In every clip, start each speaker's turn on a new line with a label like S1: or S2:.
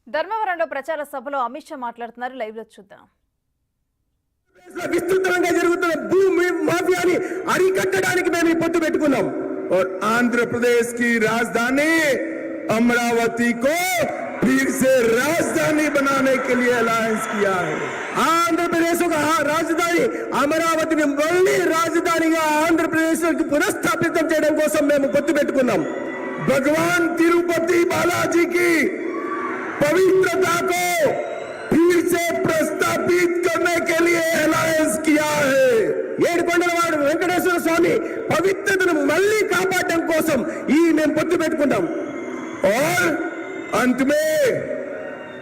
S1: ధర్మవరంలో ప్రచార సభలో అమిత్ షా మాట్లాడుతున్నారు. లైవ్ లో చూద్దాం.
S2: విస్తృతంగా జరుగుతున్న భూమి మాఫియాని అరికట్టడానికి మేము ఈ పొత్తు పెట్టుకున్నాం. और आंध्र प्रदेश की राजधानी अमरावती को फिर से राजधानी बनाने के लिए अलायंस किया है. आंध्र प्रदेश का राजधानी अमरावती ని మళ్ళీ రాజధానిగా ఆంధ్రప్రదేశ్ కి పునఃస్థాపితం చేయడం కోసం మేము పొత్తు పెట్టుకున్నాం. भगवान तिरुपति बालाजी की पवित्रता को फिर से प्रस्तापित करने के लिए अलायंस किया है. ఏడుకొండలవాడు వెంకటేశ్వర స్వామి పవిత్రతను మళ్ళీ కాపాడడం కోసం ఈ మేము పొత్తు పెట్టుకున్నాం. और अंत में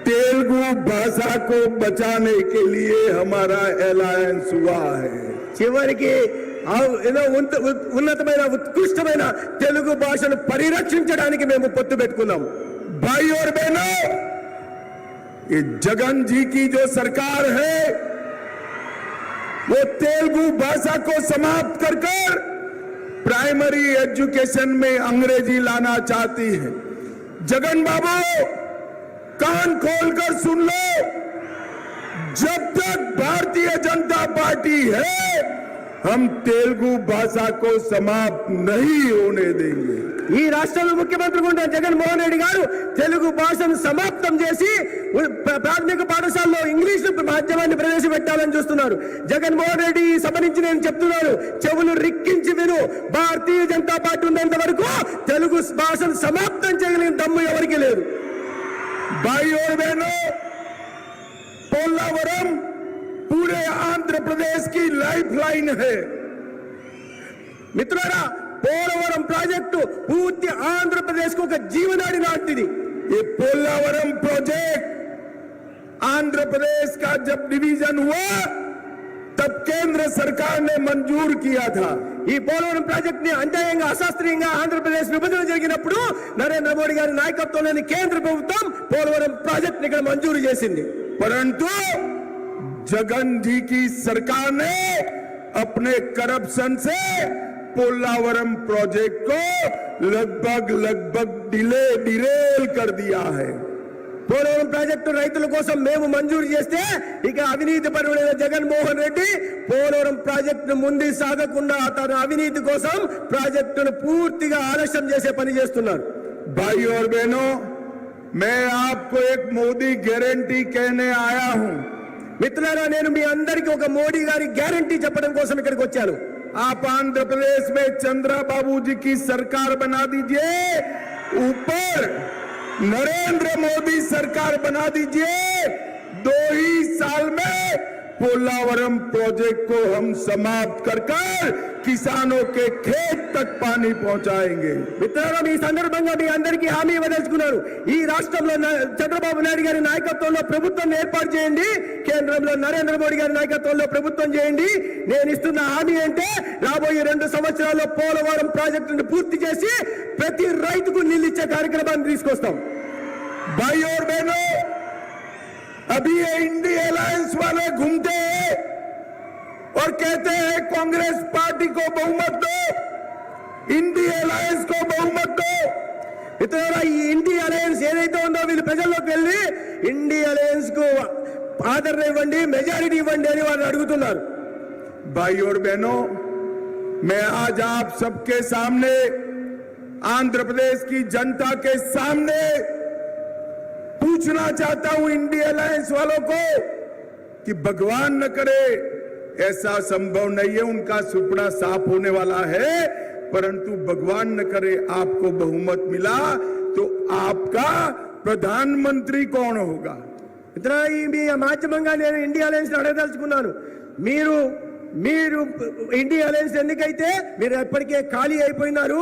S2: तेलुगु भाषा को बचाने के लिए हमारा अलायंस हुआ है. చివరికి ఏదో ఉన్నతమైన ఉత్కృష్టమైన తెలుగు భాషను పరిరక్షించడానికి మేము పొత్తు పెట్టుకున్నాం. भाई और बहनों, ये जगन जी की जो सरकार है वो तेलुगु भाषा को समाप्त कर प्राइमरी एजुकेशन में अंग्रेजी लाना चाहती है. जगन बाबू कान खोलकर सुन लो, जब तक भारतीय जनता पार्टी है हम तेलुगु भाषा को समाप्त नहीं होने देंगे. ఈ రాష్ట్రంలో ముఖ్యమంత్రి ఉన్న జగన్మోహన్ రెడ్డి గారు తెలుగు భాషను సమాప్తం చేసి ప్రాథమిక పాఠశాలలో ఇంగ్లీష్ మాధ్యమాన్ని ప్రవేశపెట్టాలని చూస్తున్నారు. జగన్మోహన్ రెడ్డి ఈ సభ నుంచి నేను చెప్తున్నాను, చెవులు రిక్కించి విను. భారతీయ జనతా పార్టీ ఉన్నంత వరకు తెలుగు భాషను సమాప్తం చేయగలిగిన దమ్ము ఎవరికి లేదు. भाई और बहनों, पोलावरम पूरे आंध्र प्रदेश की लाइफलाइन है. मित्रों, పోలవరం ప్రాజెక్టు పూర్తి ఆంధ్రప్రదేశ్ కు ఒక జీవనాడి లాంటిది. ये पोलावरम प्रोजेक्ट आंध्र प्रदेश का जब डिवीजन हुआ तब केंद्र सरकार ने मंजूर किया था. ఈ పోలవరం ప్రాజెక్ట్ ని అన్యాయంగా అశాస్త్రీయంగా ఆంధ్రప్రదేశ్ విభజన జరిగినప్పుడు నరేంద్ర మోడీ గారి నాయకత్వంలోని కేంద్ర ప్రభుత్వం పోలవరం ప్రాజెక్ట్ ని ఇక్కడ మంజూరు చేసింది. परंतु जगन जी की सरकार ने अपने करप्शन से पोलावरम प्रोजेक्ट को लगभग डिरेल कर दिया है. పోలవరం ప్రాజెక్టు రైతుల కోసం మేము మంజూరు చేస్తే ఇక అవినీతి పరుడైన జగన్మోహన్ రెడ్డి పోలవరం ప్రాజెక్టును ముందుకు సాగకుండా తన అవినీతి కోసం ప్రాజెక్టును పూర్తిగా ఆలస్యం చేసే పని చేస్తున్నారు. भाई और बहनों, मैं आपको एक मोदी गारंटी कहने आया हूं. మిత్రులారా, నేను మీ అందరికీ ఒక మోడీ గారి గ్యారంటీ చెప్పడం కోసం ఇక్కడికి వచ్చాను. आप आंध्र प्रदेश में चंद्रा बाबू जी की सरकार बना दीजिए, ऊपर नरेंद्र मोदी सरकार बना दीजिए. 2 ही साल में पोलावरम प्रोजेक्ट को हम समाप्त कर किसानों के खेत तक पानी पहुंचाएंगे. మిత్రులారా, ఈ సందర్భంగా మీ అందరికీ హామీ ఇవ్వదలుచుకున్నారు. ఈ రాష్ట్రంలో చంద్రబాబు నాయుడు గారి నాయకత్వంలో ప్రభుత్వం ఏర్పాటు చేయండి, కేంద్రంలో నరేంద్ర మోడీ గారి నాయకత్వంలో ప్రభుత్వం చేయండి. నేను ఇస్తున్న హామీ అంటే రాబోయే 2 సంవత్సరాల్లో పోలవరం ప్రాజెక్టును పూర్తి చేసి ప్రతి రైతుకు నీళ్ళు ఇచ్చే కార్యక్రమాన్ని తీసుకొస్తాం. भाई और बहनों, अभी ये इंडिया अलायंस वाले घूमते हैं और कहते हैं कांग्रेस पार्टी को बहुमत दो, इंडिया अलायंस को बहुमत दो. ఇతర ఈ ఇండియా అలయన్స్ ఏదైతే ఉందో వీళ్ళు ప్రజల్లోకి వెళ్ళి ఇండియా అలయన్స్ కు ఆదరణ ఇవ్వండి, మెజారిటీ ఇవ్వండి అని వాళ్ళు అడుగుతున్నారు. भाई और बहनों, मैं आज आप सबके सामने, आंध्र प्रदेश की जनता के सामने पूछना चाहता हूं इंडिया अलायंस वालों को कि भगवान न करे, ऐसा संभव नहीं है, उनका सुपना साफ होने वाला है, परंतु भगवान न करे आपको बहुमत मिला तो आपका प्रधानमंत्री कौन होगा. ఇతర ఈ మాధ్యమంగా నేను ఇండియా అలయన్స్ అడగదలుచుకున్నాను. మీరు ఇండియా అలయన్స్ ఎన్నికైతే మీరు ఎప్పటికే ఖాళీ అయిపోయినారు.